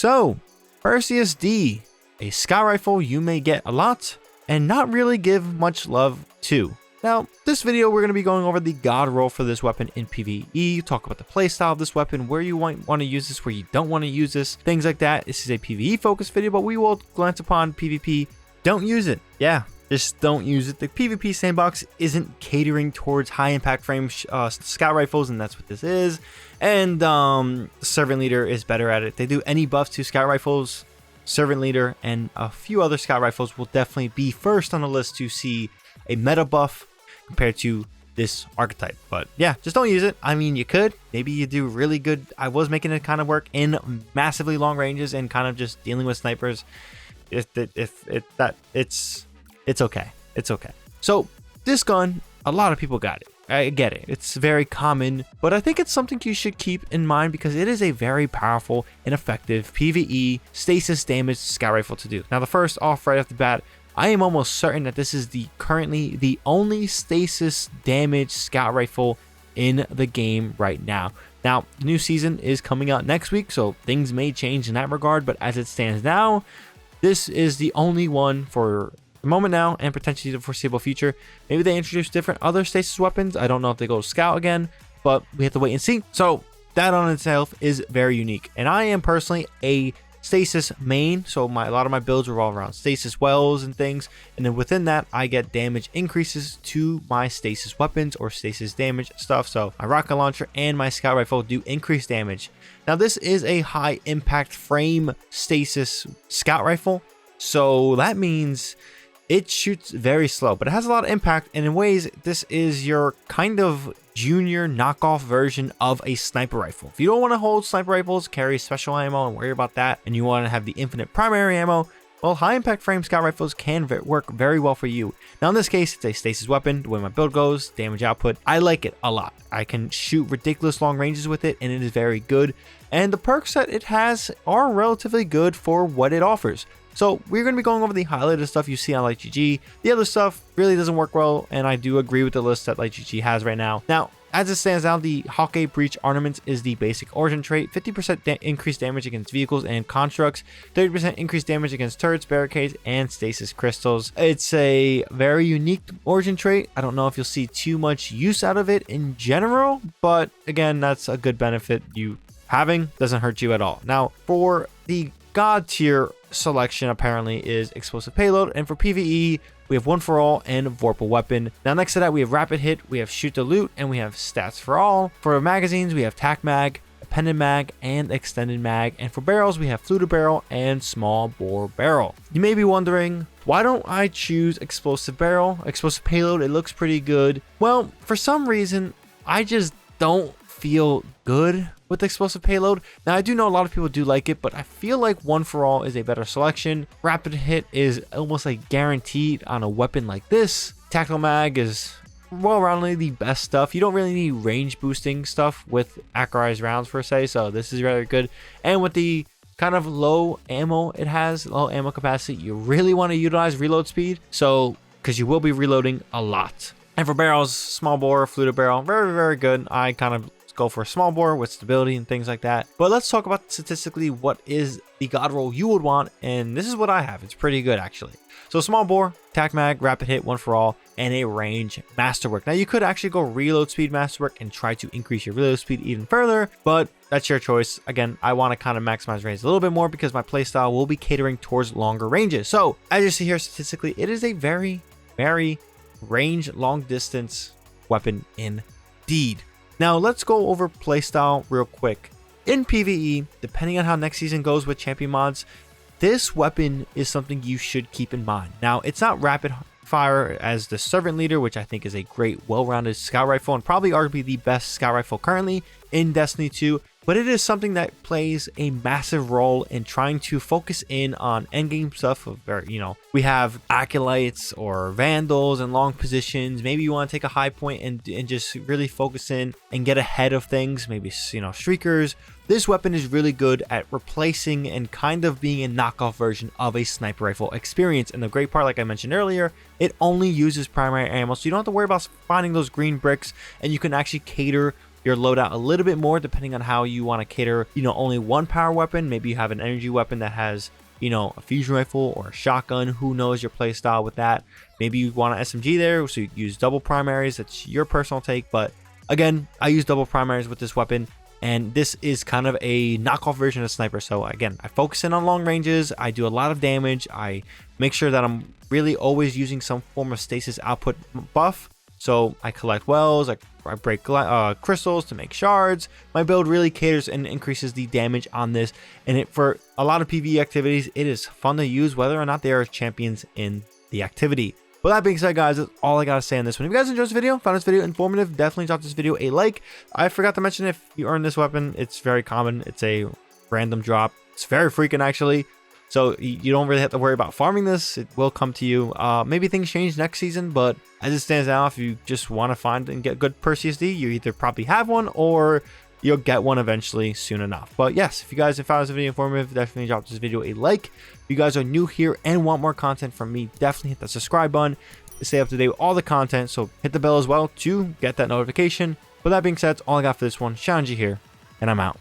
So, Perseus D, a scout rifle you may get a lot and not really give much love to. Now, this video we're going to be going over the god roll for this weapon in PvE, talk about the playstyle of this weapon, where you want to use this, where you don't want to use this, things like that. This is a PvE focused video, but we will glance upon PvP. Don't use it. Yeah, just don't use it. The PvP sandbox isn't catering towards high impact frame scout rifles, and that's what this is. And Servant Leader is better at it. They do any buffs to scout rifles, Servant Leader, and a few other scout rifles will definitely be first on the list to see a meta buff compared to this archetype. But yeah, just don't use it. I mean, you could, maybe you do really good. I was making it kind of work in massively long ranges and kind of just dealing with snipers. It's okay. It's okay. So this gun, a lot of people got it. I get it. It's very common, but I think it's something you should keep in mind because it is a very powerful and effective PvE stasis damage scout rifle to do. Now, the first off right off the bat, I am almost certain that this is currently the only stasis damage scout rifle in the game right now. Now, the new season is coming out next week, so things may change in that regard, but as it stands now, this is the only one for the moment now and potentially the foreseeable future. Maybe they introduce different other stasis weapons. I don't know if they go to scout again, but we have to wait and see. So that on itself is very unique, and I am personally a stasis main, so a lot of my builds revolve around stasis wells and things, and then within that I get damage increases to my stasis weapons or stasis damage stuff. So my rocket launcher and my scout rifle do increase damage. Now, this is a high impact frame stasis scout rifle, so that means it shoots very slow, but it has a lot of impact, and in ways this is your kind of junior knockoff version of a sniper rifle. If you don't want to hold sniper rifles, carry special ammo and worry about that, and you want to have the infinite primary ammo, well, high impact frame scout rifles can work very well for you. Now, in this case, it's a stasis weapon. The way my build goes, damage output, I like it a lot. I can shoot ridiculous long ranges with it, and it is very good. And the perks that it has are relatively good for what it offers. So we're going to be going over the highlighted stuff you see on LightGG. The other stuff really doesn't work well, and I do agree with the list that LightGG has right now. Now, as it stands out, the Hawkeye Breach Ornaments is the basic origin trait. 50% increased damage against vehicles and constructs, 30% increased damage against turrets, barricades, and stasis crystals. It's a very unique origin trait. I don't know if you'll see too much use out of it in general, but again, that's a good benefit you having. Doesn't hurt you at all. Now, for the god tier selection apparently is explosive payload, and for PvE we have one for all and vorpal weapon. Now, next to that we have rapid hit, we have shoot to loot, and we have stats for all. For magazines we have tac mag, appended mag, and extended mag, and for barrels we have fluted barrel and small bore barrel. You may be wondering, why don't I choose explosive payload? It looks pretty good. Well, for some reason I just don't feel good with explosive payload. Now, I do know a lot of people do like it, but I feel like one for all is a better selection. Rapid hit is almost like guaranteed on a weapon like this. Tactical mag is well-roundedly the best stuff. You don't really need range boosting stuff with accurized rounds per se, so this is very good. And with the kind of low ammo it has, low ammo capacity, you really want to utilize reload speed, so because you will be reloading a lot. And for barrels, small bore, fluted barrel, very, very good. I kind of go for a small bore with stability and things like that. But let's talk about statistically what is the god roll you would want, and this is what I have. It's pretty good actually. So small bore, tac mag, rapid hit, one for all, and a range masterwork. Now, you could actually go reload speed masterwork and try to increase your reload speed even further, but that's your choice. Again, I want to kind of maximize range a little bit more because my playstyle will be catering towards longer ranges. So as you see here, statistically, it is a very, very range long distance weapon indeed. Now, let's go over playstyle real quick. In PvE, depending on how next season goes with champion mods, this weapon is something you should keep in mind. Now, it's not rapid fire as the Servant Leader, which I think is a great, well-rounded scout rifle and probably arguably the best scout rifle currently in Destiny 2. But it is something that plays a massive role in trying to focus in on endgame stuff. We have acolytes or vandals and long positions. Maybe you want to take a high point and just really focus in and get ahead of things. Maybe, streakers. This weapon is really good at replacing and kind of being a knockoff version of a sniper rifle experience. And the great part, like I mentioned earlier, it only uses primary ammo, so you don't have to worry about finding those green bricks, and you can actually cater your loadout a little bit more depending on how you want to cater, only one power weapon. Maybe you have an energy weapon that has, a fusion rifle or a shotgun. Who knows your play style with that? Maybe you want an SMG there, so you use double primaries. That's your personal take. But again, I use double primaries with this weapon. And this is kind of a knockoff version of sniper. So again, I focus in on long ranges. I do a lot of damage. I make sure that I'm really always using some form of stasis output buff. So I collect wells, I break crystals to make shards. My build really caters and increases the damage on this. And for a lot of PvE activities, it is fun to use whether or not they are champions in the activity. With that being said, guys, that's all I gotta say on this one. If you guys enjoyed this video, found this video informative, definitely drop this video a like. I forgot to mention, if you earn this weapon, it's very common. It's a random drop. It's very freaking actually. So you don't really have to worry about farming this. It will come to you. Maybe things change next season, but as it stands now, if you just want to find and get good Perseus D, you either probably have one or you'll get one eventually soon enough. But yes, if you guys have found this video informative, definitely drop this video a like. If you guys are new here and want more content from me, definitely hit that subscribe button to stay up to date with all the content. So hit the bell as well to get that notification. With that being said, that's all I got for this one. ShadowNinja here, and I'm out.